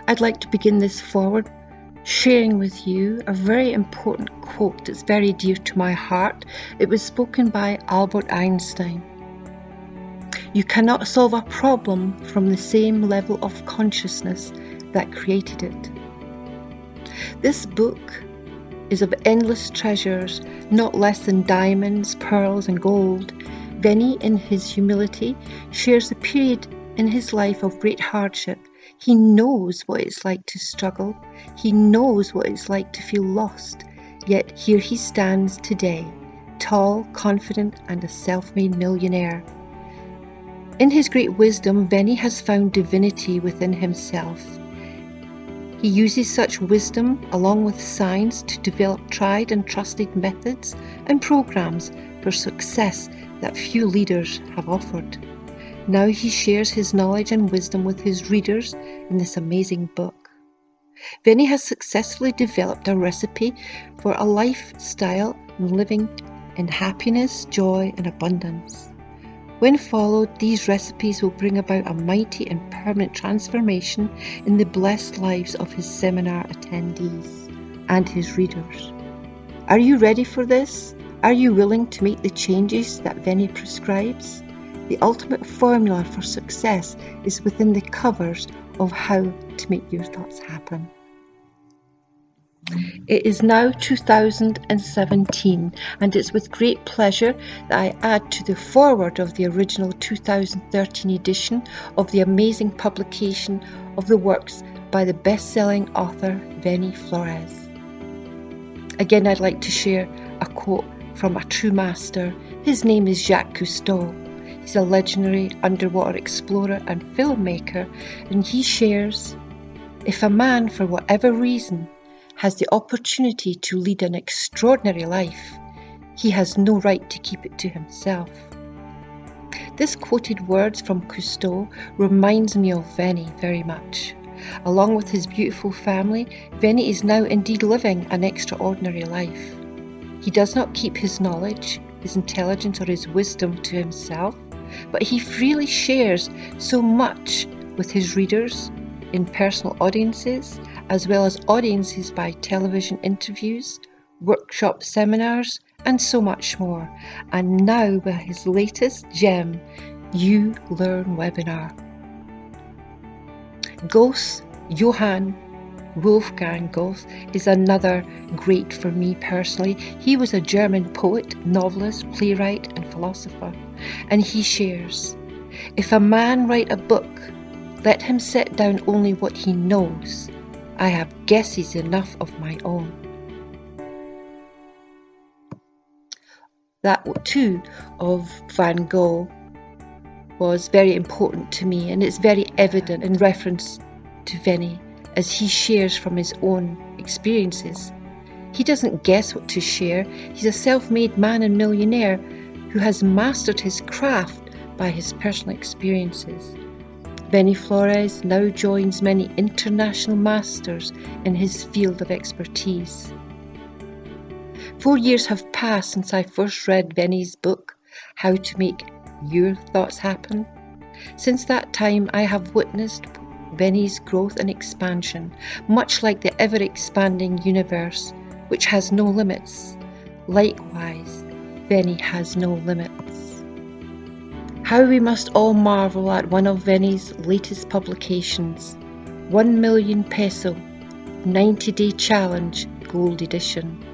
I'd like to begin this forward sharing with you a very important quote that's very dear to my heart. It was spoken by Albert Einstein. You cannot solve a problem from the same level of consciousness that created it. This book is of endless treasures, not less than diamonds, pearls and gold. Veni, in his humility, shares a period in his life of great hardship. He knows what it's like to struggle. He knows what it's like to feel lost. Yet here he stands today, tall, confident and a self-made millionaire. In his great wisdom, Veni has found divinity within himself. He uses such wisdom along with science to develop tried and trusted methods and programs for success that few leaders have offered. Now he shares his knowledge and wisdom with his readers in this amazing book. Veni has successfully developed a recipe for a lifestyle living in happiness, joy and abundance. When followed, these recipes will bring about a mighty and permanent transformation in the blessed lives of his seminar attendees and his readers. Are you ready for this? Are you willing to make the changes that Veni prescribes? The ultimate formula for success is within the covers of how to make your thoughts happen. It is now 2017 and it's with great pleasure that I add to the foreword of the original 2013 edition of the amazing publication of the works by the best-selling author Veni Flores. Again, I'd like to share a quote from a true master. His name is Jacques Cousteau. He's a legendary underwater explorer and filmmaker, and he shares, if a man, for whatever reason, has the opportunity to lead an extraordinary life, he has no right to keep it to himself. This quoted words from Cousteau reminds me of Veni very much. Along with his beautiful family, Veni is now indeed living an extraordinary life. He does not keep his knowledge, his intelligence or his wisdom to himself, but he freely shares so much with his readers in personal audiences, as well as audiences by television interviews, workshop seminars, and so much more. And now with his latest gem, ULearn webinar. Goethe, Johann Wolfgang Goethe, is another great for me personally. He was a German poet, novelist, playwright, and philosopher. And he shares, if a man write a book, let him set down only what he knows. I have guesses enough of my own. That too of Van Gogh was very important to me, and it's very evident in reference to Veni as he shares from his own experiences. He doesn't guess what to share. He's a self-made man and millionaire who has mastered his craft by his personal experiences. Veni Flores now joins many international masters in his field of expertise. 4 years have passed since I first read Veni's book, How to Make Your Thoughts Happen. Since that time, I have witnessed Veni's growth and expansion, much like the ever-expanding universe, which has no limits. Likewise, Veni has no limits. How we must all marvel at one of Veni's latest publications, 1 million peso, 90-day challenge, gold edition.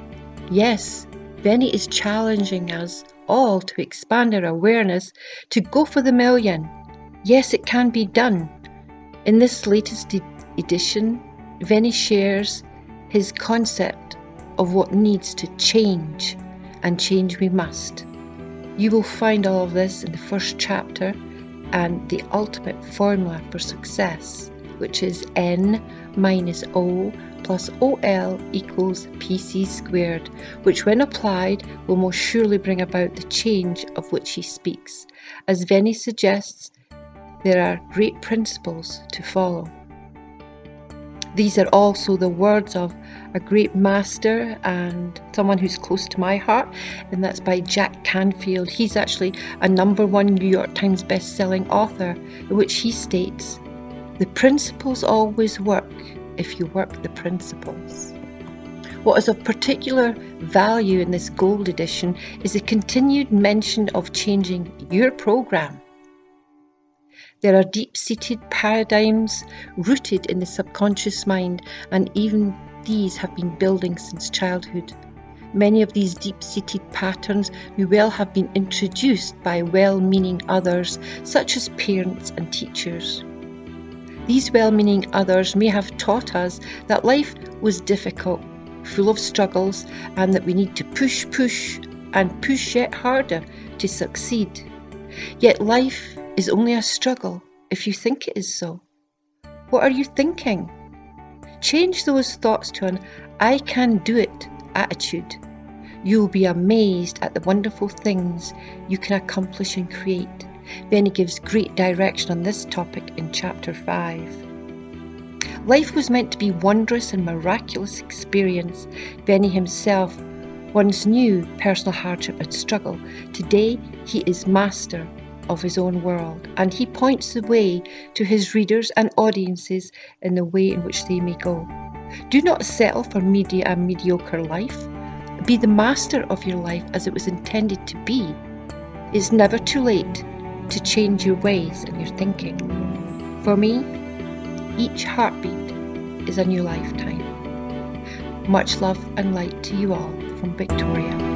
Yes, Veni is challenging us all to expand our awareness, to go for the million. Yes, it can be done. In this latest edition, Veni shares his concept of what needs to change, and change we must. You will find all of this in the first chapter and the ultimate formula for success, which is N minus O plus OL equals PC squared, which when applied will most surely bring about the change of which he speaks. As Veni suggests, there are great principles to follow. These are also the words of a great master and someone who's close to my heart, and that's by Jack Canfield. He's actually a #1 New York Times best-selling author, in which he states, The principles always work if you work the principles. What is of particular value in this gold edition is the continued mention of changing your program. There are deep-seated paradigms rooted in the subconscious mind, and even these have been building since childhood. Many of these deep-seated patterns may well have been introduced by well-meaning others, such as parents and teachers. These well-meaning others may have taught us that life was difficult, full of struggles, and that we need to push and push yet harder to succeed. Yet life is only a struggle if you think it is so. What are you thinking? Change those thoughts to an I can do it attitude. You'll be amazed at the wonderful things you can accomplish and create. Benny gives great direction on this topic in chapter 5. Life was meant to be wondrous and miraculous experience. Benny himself once knew personal hardship and struggle. Today he is master of his own world, and he points the way to his readers and audiences in the way in which they may go. Do not settle for a mediocre life. Be the master of your life as it was intended to be. It's never too late to change your ways and your thinking. For me, each heartbeat is a new lifetime. Much love and light to you all from Victoria.